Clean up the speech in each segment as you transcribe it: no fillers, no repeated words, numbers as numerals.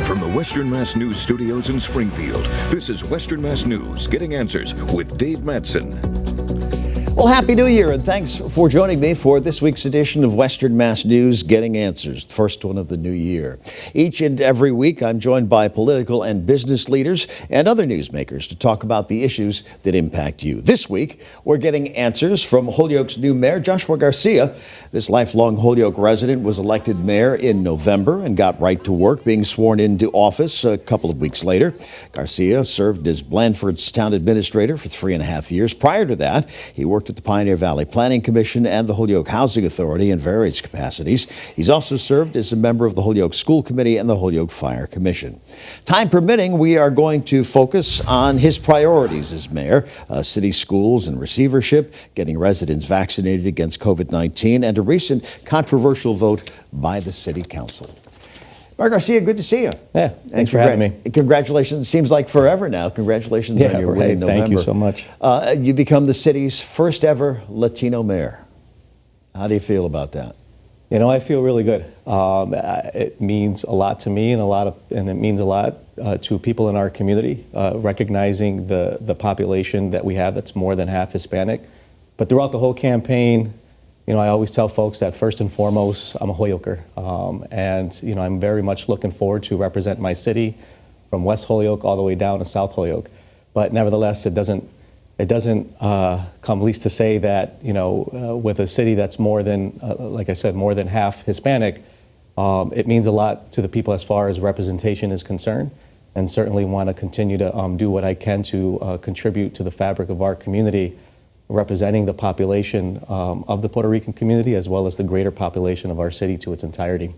From the Western Mass News studios in Springfield, this is Western Mass News Getting Answers with Dave Mattson. Well, Happy New Year, and thanks for joining me for this week's edition of Western Mass News Getting Answers, the first one of the new year. Each and every week, I'm joined by political and business leaders and other newsmakers to talk about the issues that impact you. This week, we're getting answers from Holyoke's new mayor, Joshua Garcia. This lifelong Holyoke resident was elected mayor in November and got right to work, being sworn into office a couple of weeks later. Garcia served as Blandford's town administrator for 3.5 years. Prior to that, he worked at the Pioneer Valley Planning Commission and the Holyoke Housing Authority in various capacities. He's also served as a member of the Holyoke School Committee and the Holyoke Fire Commission. Time permitting, we are going to focus on his priorities as mayor, city schools and receivership, getting residents vaccinated against COVID-19, and a recent controversial vote by the City Council. Mayor Garcia, good to see you. Yeah, thanks for having me. Congratulations. It seems like forever now. Congratulations on your win in November. Thank you so much. You become the city's first ever Latino mayor. How do you feel about that? You know, I feel really good. It means a lot to me, and it means a lot to people in our community, recognizing the population that we have that's more than half Hispanic. But throughout the whole campaign, you know, I always tell folks that first and foremost, I'm a Holyoker. And, you know, I'm very much looking forward to represent my city from West Holyoke all the way down to South Holyoke. But nevertheless, it doesn't come least to say that, you know, with a city that's more than, like I said, more than half Hispanic, it means a lot to the people as far as representation is concerned, and certainly want to continue to do what I can to contribute to the fabric of our community, representing the population of the Puerto Rican community as well as the greater population of our city to its entirety.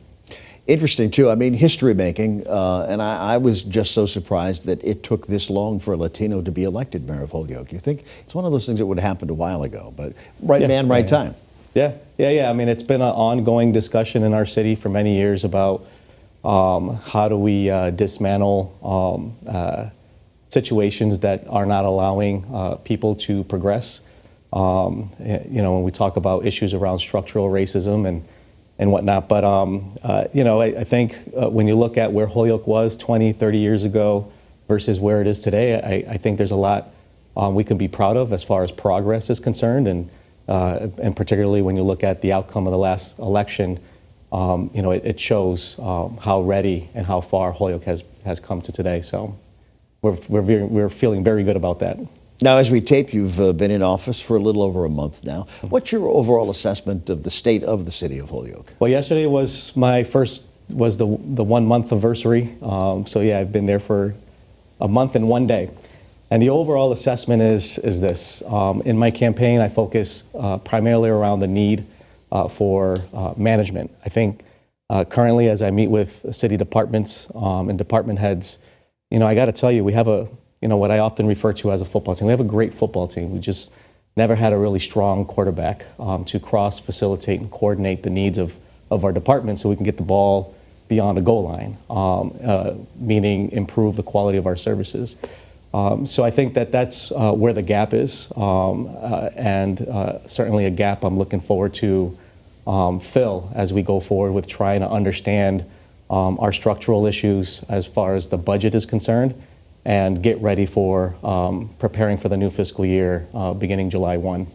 Interesting, too. I mean, history making, and I was just so surprised that it took this long for a Latino to be elected mayor of Holyoke. You think it's one of those things that would have happened a while ago, but right man, right time. Yeah. I mean, it's been an ongoing discussion in our city for many years about how do we dismantle situations that are not allowing people to progress. You know, when we talk about issues around structural racism and whatnot. But, you know, I think when you look at where Holyoke was 20, 30 years ago versus where it is today, I think there's a lot we can be proud of as far as progress is concerned. And particularly when you look at the outcome of the last election, you know, it shows how ready and how far Holyoke has come to today. So we're feeling very good about that. Now, as we tape, you've been in office for a little over a month now. What's your overall assessment of the state of the city of Holyoke? Well, yesterday was the 1 month anniversary. So yeah, I've been there for a month and 1 day. And the overall assessment is this. In my campaign, I focus primarily around the need for management. I think currently, as I meet with city departments and department heads, you know, I got to tell you, we have you know, what I often refer to as a football team. We have a great football team. We just never had a really strong quarterback to cross-facilitate and coordinate the needs of our department so we can get the ball beyond a goal line, meaning improve the quality of our services. So I think that's where the gap is, and certainly a gap I'm looking forward to fill as we go forward with trying to understand our structural issues as far as the budget is concerned, and get ready for preparing for the new fiscal year beginning July 1.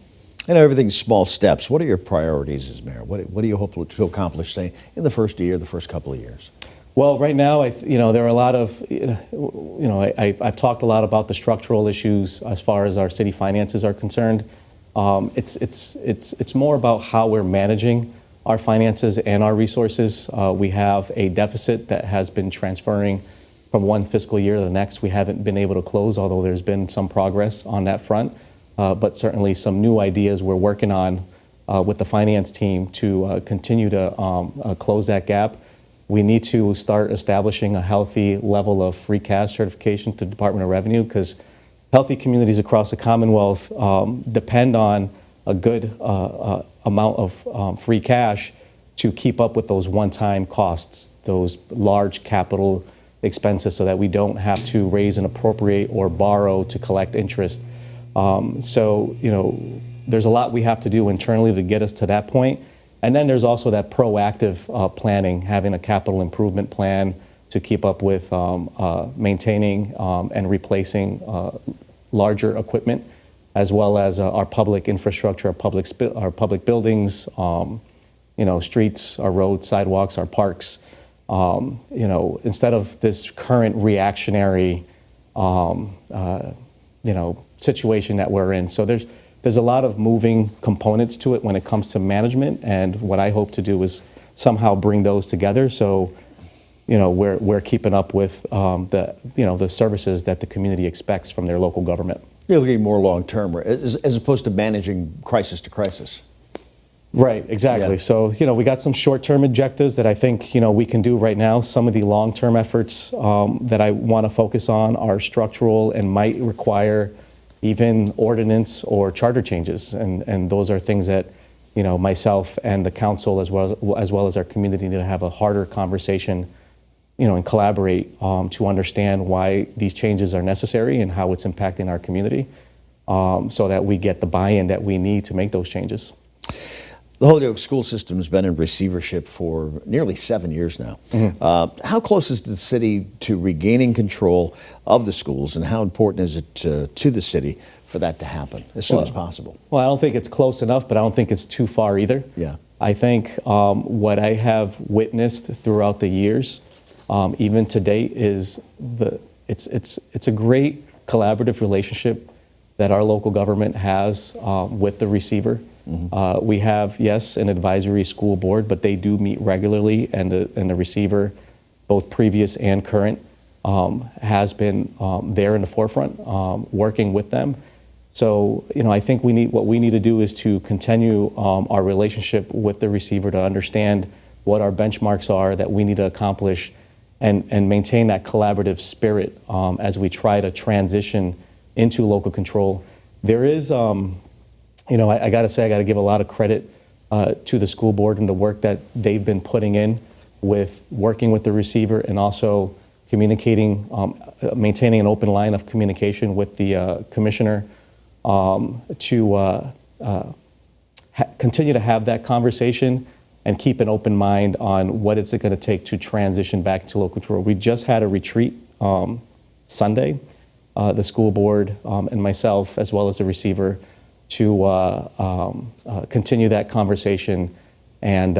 I know everything's small steps. What are your priorities as mayor? What do you hope to accomplish, say, in the first year, the first couple of years? Well, right now, you know, there are a lot of, you know, I've talked a lot about the structural issues as far as our city finances are concerned. It's more about how we're managing our finances and our resources. We have a deficit that has been transferring from one fiscal year to the next. We haven't been able to close, although there's been some progress on that front, but certainly some new ideas we're working on with the finance team to continue to close that gap. We need to start establishing a healthy level of free cash certification through the Department of Revenue, because healthy communities across the Commonwealth depend on a good amount of free cash to keep up with those one-time costs, those large capital expenses, so that we don't have to raise and appropriate or borrow to collect interest. So, you know, there's a lot we have to do internally to get us to that point. And then there's also that proactive planning, having a capital improvement plan to keep up with maintaining and replacing larger equipment, as well as our public infrastructure, our public buildings, streets, our roads, sidewalks, our parks. Instead of this current reactionary, situation that we're in. So there's a lot of moving components to it when it comes to management, and what I hope to do is somehow bring those together. So, we're keeping up with the services that the community expects from their local government. You're looking more long-term, as opposed to managing crisis to crisis. Right, exactly. Yeah. So, we got some short-term objectives that I think, we can do right now. Some of the long-term efforts that I want to focus on are structural and might require even ordinance or charter changes. And those are things that, myself and the council, as well as our community, need to have a harder conversation, and collaborate to understand why these changes are necessary and how it's impacting our community, so that we get the buy-in that we need to make those changes. The Holyoke school system has been in receivership for nearly 7 years now. Mm-hmm. How close is the city to regaining control of the schools, and how important is it to the city for that to happen as soon as possible? Well, I don't think it's close enough, but I don't think it's too far either. Yeah. I think what I have witnessed throughout the years, even to date, is it's a great collaborative relationship that our local government has with the receiver. Mm-hmm. We have, yes, an advisory school board, but they do meet regularly, and the receiver, both previous and current, has been there in the forefront, working with them. So, I think what we need to do is to continue our relationship with the receiver, to understand what our benchmarks are that we need to accomplish, and maintain that collaborative spirit as we try to transition into local control. There is, I got to say, I got to give a lot of credit to the school board and the work that they've been putting in with working with the receiver, and also communicating, maintaining an open line of communication with the commissioner, to continue to have that conversation and keep an open mind on what it's going to take to transition back to local control. We just had a retreat Sunday, the school board and myself, as well as the receiver, to continue that conversation and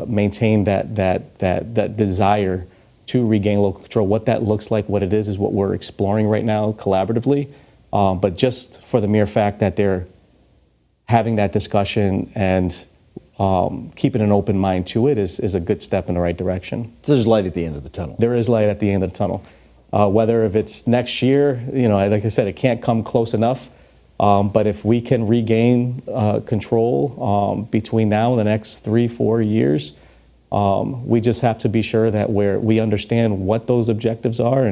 maintain that desire to regain local control. What that looks like, what it is what we're exploring right now collaboratively. But just for the mere fact that they're having that discussion and keeping an open mind to it is a good step in the right direction. So there's light at the end of the tunnel. There is light at the end of the tunnel. Whether if it's next year, like I said, it can't come close enough. But if we can regain control between now and the next 3-4 years, we just have to be sure that we understand what those objectives are,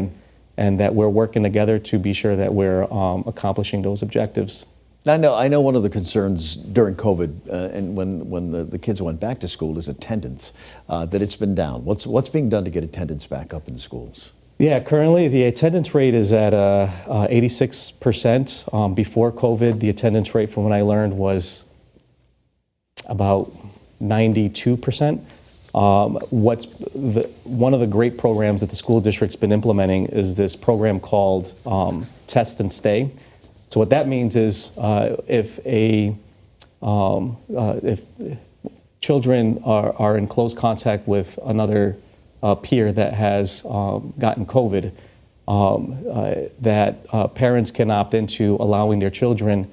and that we're working together to be sure that we're accomplishing those objectives. I know one of the concerns during COVID and when the kids went back to school is attendance, that it's been down. What's being done to get attendance back up in schools? Yeah, currently the attendance rate is at 86%. Before COVID, the attendance rate, from what I learned, was about 92%. One of the great programs that the school district's been implementing is this program called Test and Stay. So what that means is if children are in close contact with another peer that has gotten COVID, that parents can opt into allowing their children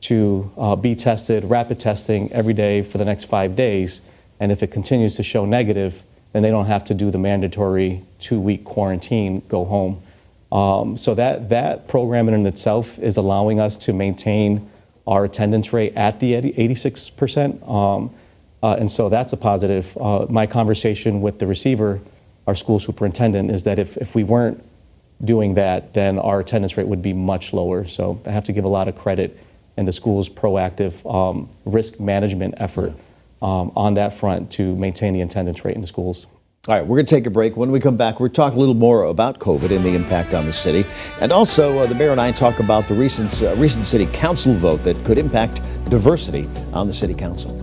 to be tested, rapid testing every day for the next 5 days. And if it continues to show negative, then they don't have to do the mandatory 2-week quarantine, go home. So that program in itself is allowing us to maintain our attendance rate at the 86%. And so that's a positive. My conversation with the receiver, our school superintendent, is that if we weren't doing that, then our attendance rate would be much lower. So I have to give a lot of credit in the school's proactive risk management effort on that front to maintain the attendance rate in the schools. All right, we're going to take a break. When we come back, we're talking a little more about COVID and the impact on the city. And also, the mayor and I talk about the recent city council vote that could impact diversity on the city council.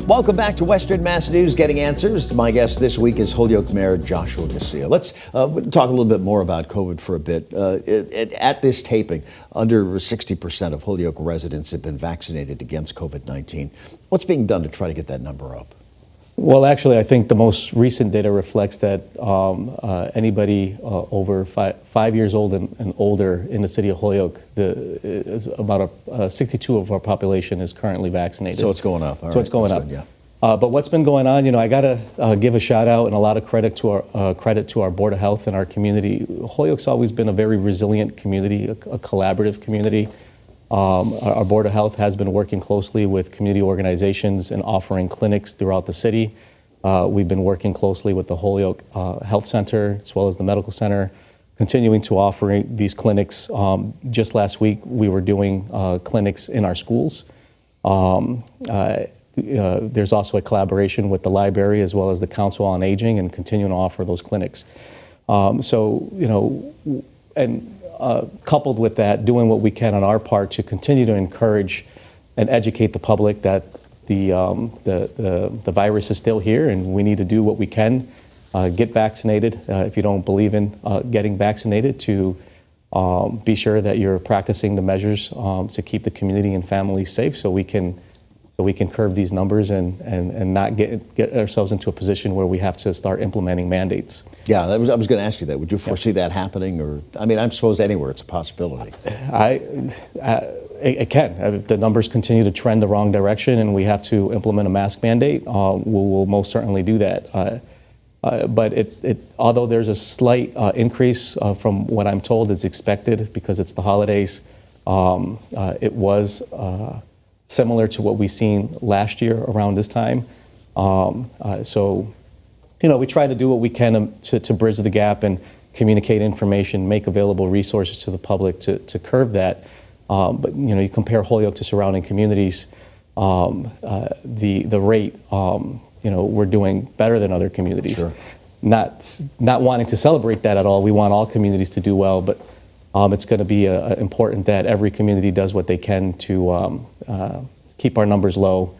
Welcome back to Western Mass News, Getting Answers. My guest this week is Holyoke Mayor Joshua Garcia. Let's talk a little bit more about COVID for a bit. At this taping, under 60% of Holyoke residents have been vaccinated against COVID-19. What's being done to try to get that number up? Well, actually, I think the most recent data reflects that anybody over five years old and older in the city of Holyoke, is about 62 of our population is currently vaccinated. So it's going up. All so right. it's going That's up. good, yeah. But what's been going on, I got to give a shout out and a lot of credit to our Board of Health and our community. Holyoke's always been a very resilient community, a collaborative community. Our Board of Health has been working closely with community organizations and offering clinics throughout the city. We've been working closely with the Holyoke Health Center as well as the Medical Center, continuing to offer these clinics. Just last week, we were doing clinics in our schools. There's also a collaboration with the library as well as the Council on Aging and continuing to offer those clinics. Coupled with that, doing what we can on our part to continue to encourage and educate the public that the virus is still here and we need to do what we can. Get vaccinated if you don't believe in getting vaccinated, to be sure that you're practicing the measures to keep the community and families safe, so we can curb these numbers and not get ourselves into a position where we have to start implementing mandates. Yeah, I was going to ask you that. Would you foresee that happening? Or, I mean, I suppose anywhere it's a possibility. It can. If the numbers continue to trend the wrong direction and we have to implement a mask mandate, we'll most certainly do that. But although there's a slight increase from what I'm told is expected because it's the holidays, it was similar to what we seen last year around this time. We try to do what we can to bridge the gap and communicate information, make available resources to the public to curb that. But you compare Holyoke to surrounding communities, the rate, we're doing better than other communities. Sure. Not wanting to celebrate that at all. We want all communities to do well, but it's going to be important that every community does what they can to keep our numbers low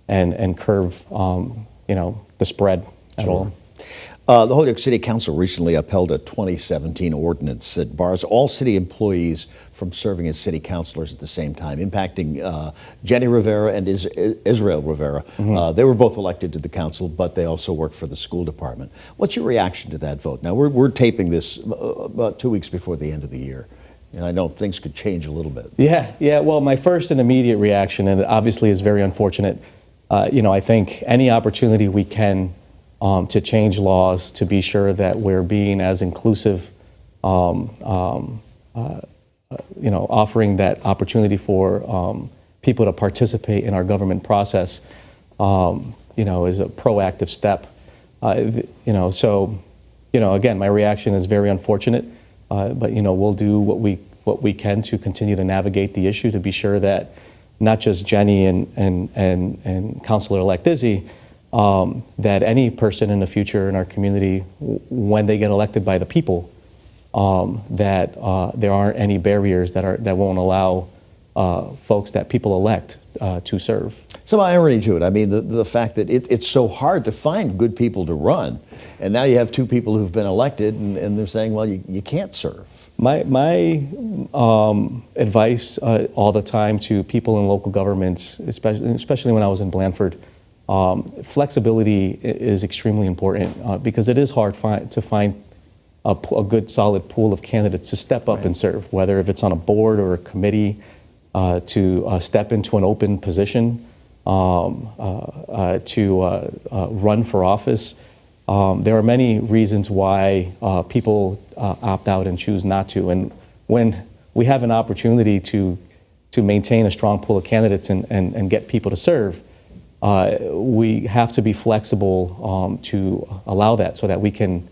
and curb, the spread at all. The Holyoke City Council recently upheld a 2017 ordinance that bars all city employees from serving as city councilors at the same time, impacting Jenny Rivera and Israel Rivera. Mm-hmm. They were both elected to the council, but they also work for the school department. What's your reaction to that vote? Now, we're taping this about 2 weeks before the end of the year, and I know things could change a little bit. Yeah. Well, my first and immediate reaction, and it obviously is very unfortunate, I think any opportunity we can to change laws to be sure that we're being as inclusive, offering that opportunity for people to participate in our government process, is a proactive step. Again, my reaction is very unfortunate, but we'll do what we can to continue to navigate the issue to be sure that not just Jenny and Councilor-elect Izzy, that any person in the future in our community, when they get elected by the people, that there aren't any barriers that won't allow folks that people elect to serve. Some irony to it. I mean, the fact that it's so hard to find good people to run, and now you have two people who've been elected, and they're saying, well, you can't serve. My advice all the time to people in local governments, especially when I was in Blandford, flexibility is extremely important because it is hard to find a good, solid pool of candidates to step up and serve, whether if it's on a board or a committee, to step into an open position, to run for office. There are many reasons why people opt out and choose not to. And when we have an opportunity to maintain a strong pool of candidates and get people to serve, we have to be flexible to allow that so that we can,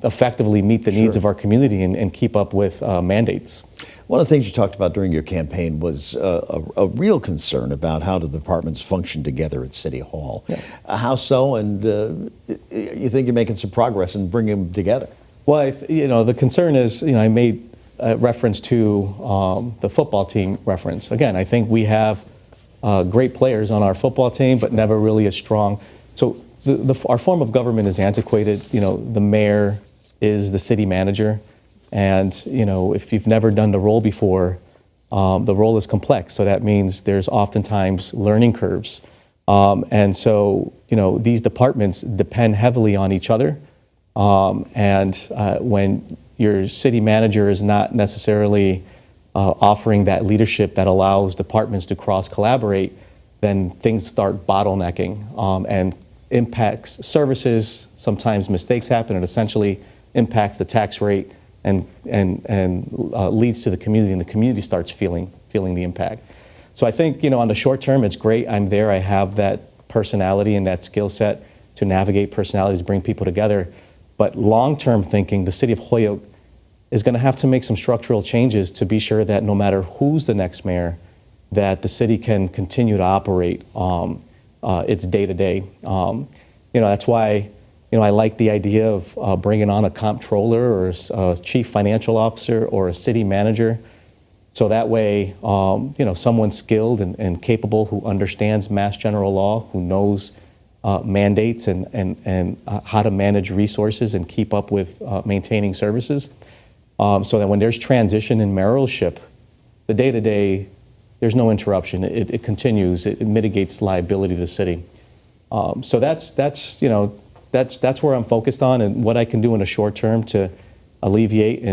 effectively meet the needs of our community and keep up with mandates. One of the things you talked about during your campaign was a real concern about how the departments function together at City Hall. Yeah. How so? And you think you're making some progress in bringing them together? Well, the concern is, I made reference to the football team reference. Again, I think we have great players on our football team, but never really as strong. So our form of government is antiquated. The mayor is the city manager. And, if you've never done the role before, the role is complex. So that means there's oftentimes learning curves. And so, these departments depend heavily on each other. When your city manager is not necessarily offering that leadership that allows departments to cross-collaborate, then things start bottlenecking and impacts services. Sometimes mistakes happen. It essentially impacts the tax rate and leads to the community, and the community starts feeling the impact. So I think, on the short term, it's great. I'm there. I have that personality and that skill set to navigate personalities, bring people together. But long-term thinking, the city of Holyoke is going to have to make some structural changes to be sure that no matter who's the next mayor, that the city can continue to operate its day-to-day. That's why I like the idea of bringing on a comptroller or a chief financial officer or a city manager. So that way, someone skilled and capable who understands Mass General Law, who knows mandates and how to manage resources and keep up with maintaining services. So that when there's transition in mayoralship, the day-to-day, there's no interruption. It continues. It mitigates liability to the city. So that's where I'm focused on, and what I can do in the short term to alleviate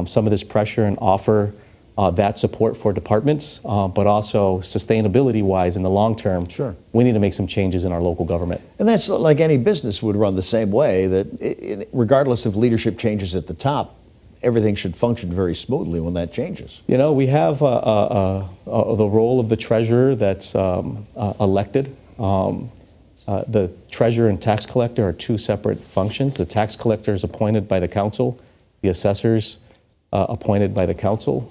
some of this pressure and offer that support for departments, but also sustainability-wise in the long term. Sure. We need to make some changes in our local government. And that's like any business would run the same way, that regardless of leadership changes at the top, everything should function very smoothly when that changes. We have the role of the treasurer that's elected. The treasurer and tax collector are two separate functions. The tax collector is appointed by the council. The assessors appointed by the council.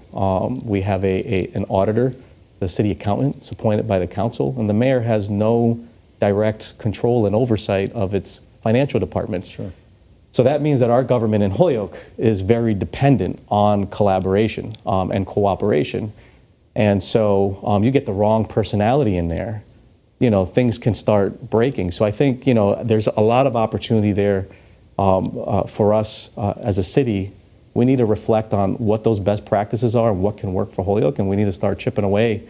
We have an auditor. The city accountant is appointed by the council. And the mayor has no direct control and oversight of its financial departments. Sure. So that means that our government in Holyoke is very dependent on collaboration and cooperation. And so you get the wrong personality in there, things can start breaking. So I think, there's a lot of opportunity there for us as a city. We need to reflect on what those best practices are and what can work for Holyoke, and we need to start chipping away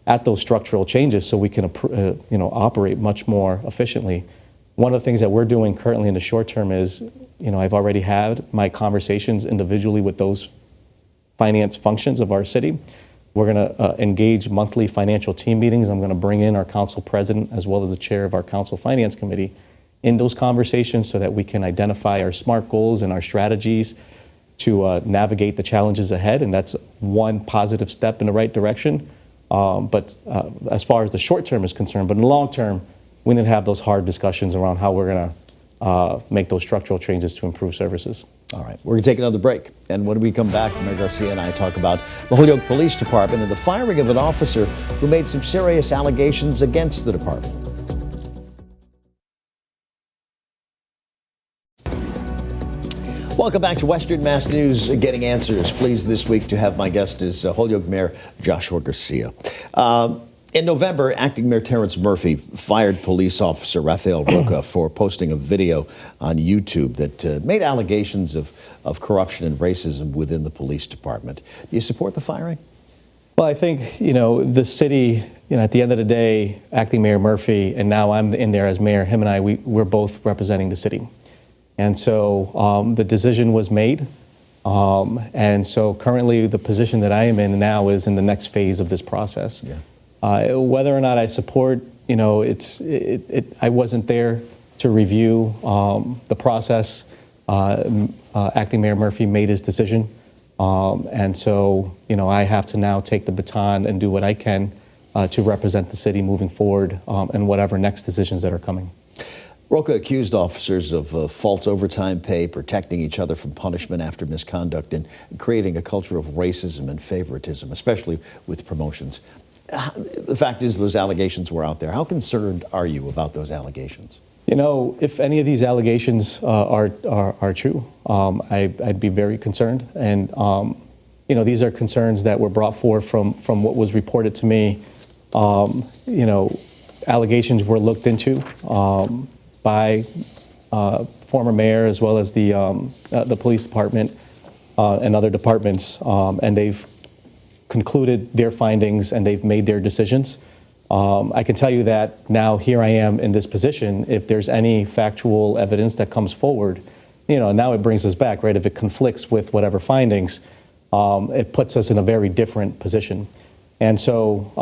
at those structural changes so we can operate much more efficiently. One of the things that we're doing currently in the short term is, I've already had my conversations individually with those finance functions of our city. We're going to engage monthly financial team meetings. I'm going to bring in our council president as well as the chair of our council finance committee in those conversations so that we can identify our SMART goals and our strategies to navigate the challenges ahead. And that's one positive step in the right direction. But as far as the short term is concerned, but in the long term, we need to have those hard discussions around how we're going to make those structural changes to improve services. All right, we're going to take another break. And when we come back, Mayor Garcia and I talk about the Holyoke Police Department and the firing of an officer who made some serious allegations against the department. Welcome back to Western Mass News, Getting Answers. Pleased this week to have my guest is Holyoke Mayor Joshua Garcia. In November, Acting Mayor Terrence Murphy fired police officer Rafael Roca for posting a video on YouTube that made allegations of corruption and racism within the police department. Do you support the firing? Well, I think, the city, at the end of the day, Acting Mayor Murphy, and now I'm in there as mayor, him and I, we're both representing the city. And so the decision was made. And so currently the position that I am in now is in the next phase of this process. Yeah. Whether or not I support, I wasn't there to review the process. Acting Mayor Murphy made his decision. And so, I have to now take the baton and do what I can to represent the city moving forward and whatever next decisions that are coming. Roca accused officers of false overtime pay, protecting each other from punishment after misconduct, and creating a culture of racism and favoritism, especially with promotions. The fact is, those allegations were out there. How concerned are you about those allegations? If any of these allegations are true, I'd be very concerned. And, these are concerns that were brought forth from what was reported to me allegations were looked into by former mayor as well as the police department and other departments, and they've concluded their findings and they've made their decisions. I can tell you that now here I am in this position. If there's any factual evidence that comes forward, now it brings us back, right? If it conflicts with whatever findings, it puts us in a very different position. And so,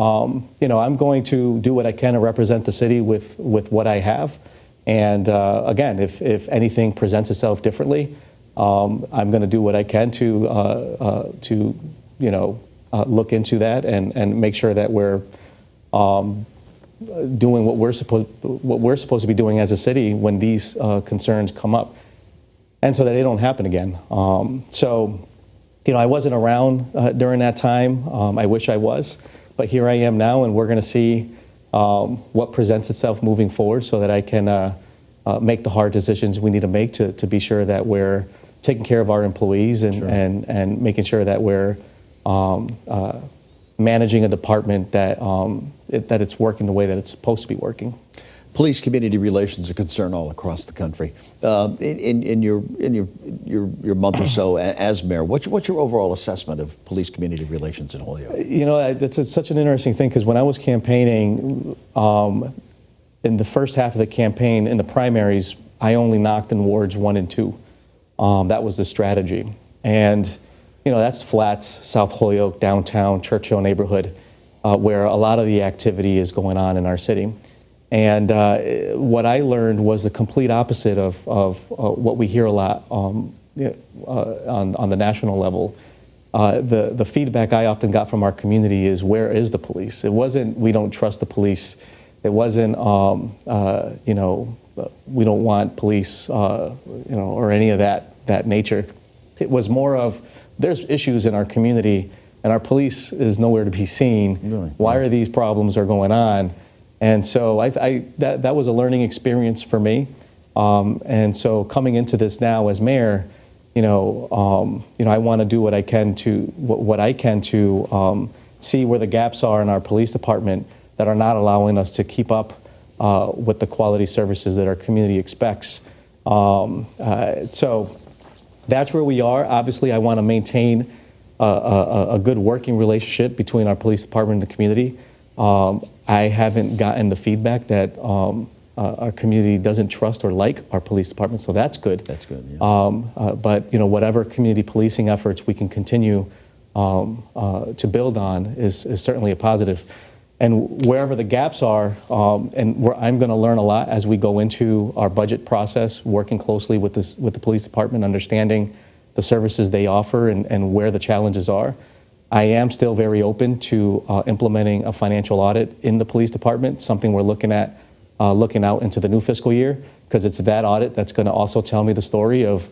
I'm going to do what I can to represent the city with what I have. And again, if anything presents itself differently, I'm going to do what I can to look into that and make sure that we're doing what we're supposed to be doing as a city when these concerns come up, and so that they don't happen again. I wasn't around during that time. I wish I was, but here I am now, and we're going to see what presents itself moving forward, so that I can make the hard decisions we need to make to be sure that we're taking care of our employees and making sure that we're managing a department that it's working the way that it's supposed to be working. Police community relations are a concern all across the country. In your month or so as mayor, what's your overall assessment of police community relations in Holyoke? It's such an interesting thing, because when I was campaigning in the first half of the campaign, in the primaries, I only knocked in wards 1 and 2. That was the strategy, and that's Flats, South Holyoke, downtown, Churchill neighborhood, where a lot of the activity is going on in our city. And what I learned was the complete opposite of what we hear a lot on the national level. The feedback I often got from our community is, where is the police? It wasn't, we don't trust the police. It wasn't, we don't want police, or any of that nature. It was more of, there's issues in our community and our police is nowhere to be seen. Really? Why are these problems are going on? And so that was a learning experience for me. And so coming into this now as mayor, I want to do what I can to see where the gaps are in our police department that are not allowing us to keep up with the quality services that our community expects. So that's where we are. Obviously, I want to maintain a good working relationship between our police department and the community. I haven't gotten the feedback that our community doesn't trust or like our police department, so that's good. That's good, yeah. But whatever community policing efforts we can continue to build on is certainly a positive. And wherever the gaps are, I'm going to learn a lot as we go into our budget process, working closely with the police department, understanding the services they offer and where the challenges are. I am still very open to implementing a financial audit in the police department, something we're looking at, looking out into the new fiscal year, because it's that audit that's going to also tell me the story of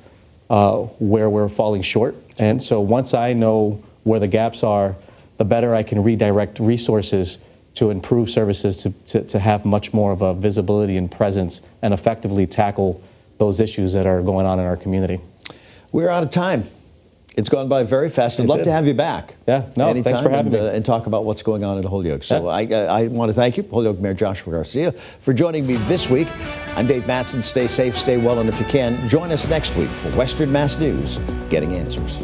where we're falling short. And so once I know where the gaps are, the better I can redirect resources to improve services, to have much more of a visibility and presence and effectively tackle those issues that are going on in our community. We're out of time. It's gone by very fast. I'd love to have you back. Yeah, no, anytime, thanks for having me. And talk about what's going on in Holyoke. So I want to thank you, Holyoke Mayor Joshua Garcia, for joining me this week. I'm Dave Mattson. Stay safe, stay well, and if you can, join us next week for Western Mass News, Getting Answers.